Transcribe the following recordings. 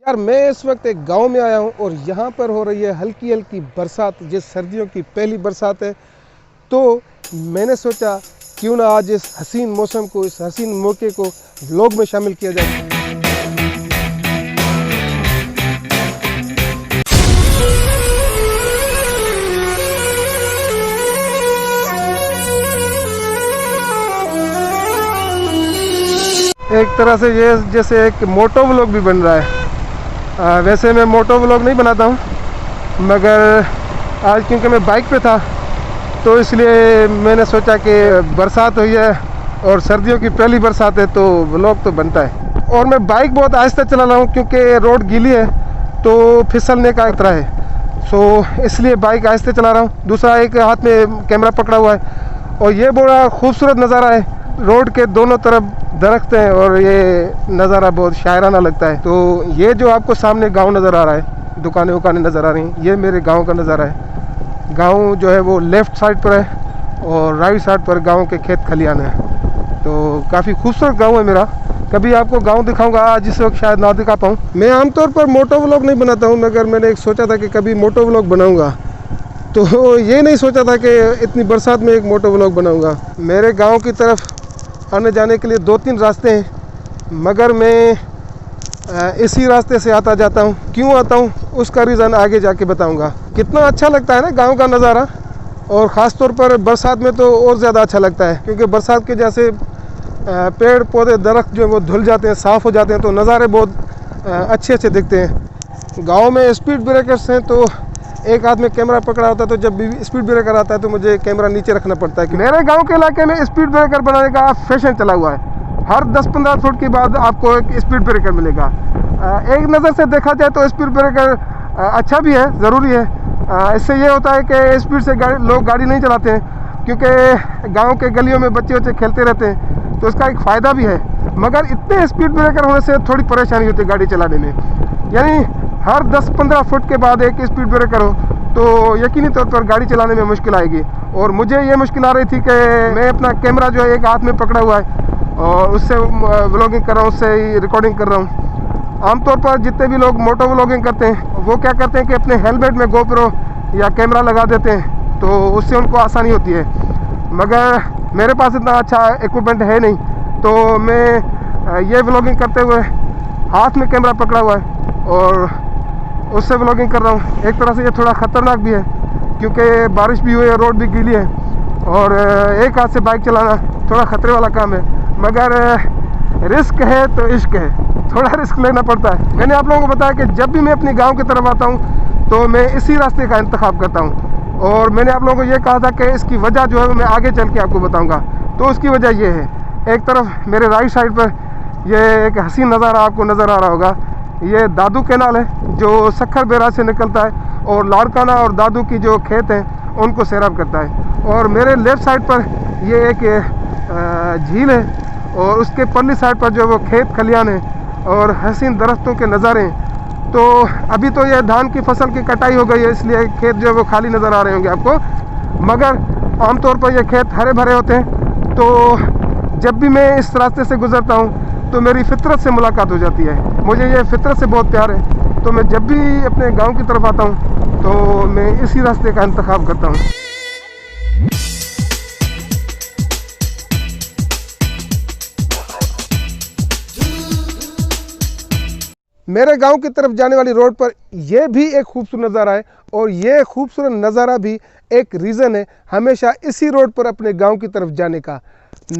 यार मैं इस वक्त एक गांव में आया हूं और यहाँ पर हो रही है हल्की हल्की बरसात। ये सर्दियों की पहली बरसात है। तो मैंने सोचा क्यों ना आज इस हसीन मौसम को, इस हसीन मौके को व्लॉग में शामिल किया जाए। एक तरह से ये जैसे एक मोटो व्लॉग भी बन रहा है। वैसे मैं मोटो व्लॉग नहीं बनाता हूँ, मगर आज क्योंकि मैं बाइक पे था तो इसलिए मैंने सोचा कि बरसात हुई है और सर्दियों की पहली बरसात है तो व्लॉग तो बनता है। और मैं बाइक बहुत आहिस्ता चला रहा हूँ क्योंकि रोड गीली है तो फिसलने का खतरा है। सो इसलिए बाइक आहिस्ते चला रहा हूँ। दूसरा एक हाथ में कैमरा पकड़ा हुआ है और ये बड़ा खूबसूरत नज़ारा है। रोड के दोनों तरफ दरख्त हैं और ये नज़ारा बहुत शायराना लगता है। तो ये जो आपको सामने गांव नज़र आ रहा है, दुकानें उकानें नज़र आ रही हैं, ये मेरे गांव का नज़ारा है। गांव जो है वो लेफ़्ट साइड पर है और राइट साइड पर गांव के खेत खलियान है। तो काफ़ी खूबसूरत गांव है मेरा। कभी आपको गांव दिखाऊंगा, आज इस वक्त शायद ना दिखा पाऊँ। मैं आमतौर पर मोटो व्लॉग नहीं बनाता हूँ, मगर मैंने एक सोचा था कि कभी मोटो व्लॉग बनाऊँगा। तो ये नहीं सोचा था कि इतनी बरसात में एक मोटो व्लॉग बनाऊँगा। मेरे गाँव की तरफ आने जाने के लिए 2-3 रास्ते हैं, मगर मैं इसी रास्ते से आता जाता हूँ। क्यों आता हूँ उसका रीज़न आगे जाके बताऊँगा। कितना अच्छा लगता है ना गांव का नज़ारा, और ख़ास तौर पर बरसात में तो और ज़्यादा अच्छा लगता है क्योंकि बरसात के जैसे पेड़ पौधे दरख्त जो है वो धुल जाते हैं, साफ़ हो जाते हैं, तो नज़ारे बहुत अच्छे अच्छे दिखते हैं। गाँव में स्पीड ब्रेकर्स हैं तो एक हाथ में कैमरा पकड़ा होता है, तो जब भी स्पीड ब्रेकर आता है तो मुझे कैमरा नीचे रखना पड़ता है। कि मेरे गांव के इलाके में स्पीड ब्रेकर बनाने का फैशन चला हुआ है। हर 10-15 फुट के बाद आपको एक स्पीड ब्रेकर मिलेगा। एक नज़र से देखा जाए तो स्पीड ब्रेकर अच्छा भी है, ज़रूरी है। इससे ये होता है कि स्पीड से लोग गाड़ी नहीं चलाते हैं, क्योंकि गाँव के गलियों में बच्चे बच्चे खेलते रहते हैं, तो इसका एक फ़ायदा भी है। मगर इतने स्पीड ब्रेकर होने से थोड़ी परेशानी होती है गाड़ी चलाने में। यानी हर 10-15 फुट के बाद एक स्पीड ब्रेकर हो तो यकीनी तौर पर गाड़ी चलाने में मुश्किल आएगी। और मुझे ये मुश्किल आ रही थी कि मैं अपना कैमरा जो है एक हाथ में पकड़ा हुआ है और उससे व्लॉगिंग कर रहा हूँ, उससे ही रिकॉर्डिंग कर रहा हूँ। आमतौर पर जितने भी लोग मोटो व्लॉगिंग करते हैं वो क्या करते हैं कि अपने हेलमेट में गोप्रो या कैमरा लगा देते हैं, तो उससे उनको आसानी होती है। मगर मेरे पास इतना अच्छा इक्विपमेंट है नहीं, तो मैं ये व्लॉगिंग करते हुए हाथ में कैमरा पकड़ा हुआ है और उससे व्लॉगिंग कर रहा हूँ। एक तरह से ये थोड़ा ख़तरनाक भी है क्योंकि बारिश भी हुई है, रोड भी गीली है और एक हाथ से बाइक चलाना थोड़ा ख़तरे वाला काम है। मगर रिस्क है तो इश्क है, थोड़ा रिस्क लेना पड़ता है। मैंने आप लोगों को बताया कि जब भी मैं अपने गांव की तरफ आता हूं तो मैं इसी रास्ते का इंतखाब करता हूं, और मैंने आप लोगों को ये कहा था कि इसकी वजह जो है मैं आगे चल के आपको बताऊंगा। तो उसकी वजह ये है, एक तरफ मेरे राइट साइड पर ये एक हसीन नज़ारा आपको नज़र आ रहा होगा। ये दादू कैनाल है जो सखर बैराज से निकलता है और लाड़काना और दादू की जो खेत हैं उनको सैराब करता है। और मेरे लेफ़्ट साइड पर ये एक झील है और उसके परली साइड पर जो वो खेत खलियान है और हसीन दरख्तों के नज़ारे हैं। तो अभी तो ये धान की फसल की कटाई हो गई है, इसलिए खेत जो है वो खाली नज़र आ रहे होंगे आपको, मगर आमतौर पर ये खेत हरे भरे होते हैं। तो जब भी मैं इस रास्ते से गुज़रता हूँ तो मेरी फितरत से मुलाकात हो जाती है। मुझे ये फितरत से बहुत प्यार है, तो मैं जब भी अपने गांव की तरफ आता हूँ तो मैं इसी रास्ते का इंतखाब करता हूँ। मेरे गांव की तरफ जाने वाली रोड पर यह भी एक खूबसूरत नज़ारा है, और ये खूबसूरत नज़ारा भी एक रीज़न है हमेशा इसी रोड पर अपने गांव की तरफ जाने का।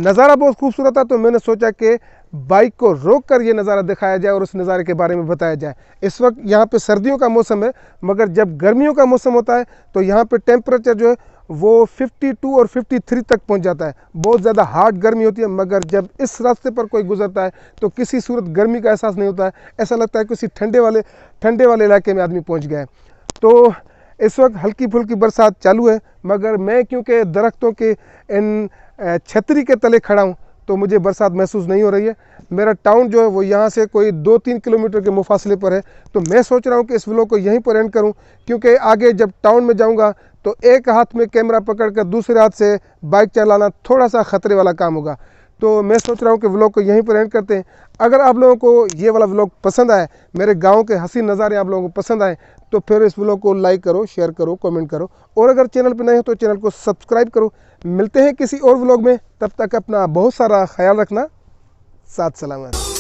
नज़ारा बहुत खूबसूरत था तो मैंने सोचा कि बाइक को रोक कर ये नज़ारा दिखाया जाए और उस नज़ारे के बारे में बताया जाए। इस वक्त यहाँ पे सर्दियों का मौसम है, मगर जब गर्मियों का मौसम होता है तो यहाँ पे टेम्परेचर जो है वो 52 और 53 तक पहुँच जाता है। बहुत ज़्यादा हार्ड गर्मी होती है, मगर जब इस रास्ते पर कोई गुजरता है तो किसी सूरत गर्मी का एहसास नहीं होता है। ऐसा लगता है किसी ठंडे वाले इलाके में आदमी पहुँच गया है। तो इस वक्त हल्की फुल्की बरसात चालू है, मगर मैं क्योंकि दरख्तों के इन छतरी के तले खड़ा हूँ तो मुझे बरसात महसूस नहीं हो रही है। मेरा टाउन जो है वो यहाँ से कोई 2-3 किलोमीटर के मुफासले पर है। तो मैं सोच रहा हूँ कि इस व्लॉग को यहीं पर एंड करूँ, क्योंकि आगे जब टाउन में जाऊँगा तो एक हाथ में कैमरा पकड़कर दूसरे हाथ से बाइक चलाना थोड़ा सा ख़तरे वाला काम होगा। तो मैं सोच रहा हूँ कि व्लॉग को यहीं पर एंड करते हैं। अगर आप लोगों को ये वाला व्लॉग पसंद आए, मेरे गांव के हसीन नज़ारे आप लोगों को पसंद आए, तो फिर इस व्लॉग को लाइक करो, शेयर करो, कमेंट करो, और अगर चैनल पर नए हो तो चैनल को सब्सक्राइब करो। मिलते हैं किसी और व्लॉग में, तब तक अपना बहुत सारा ख्याल रखना। साथ सलामत।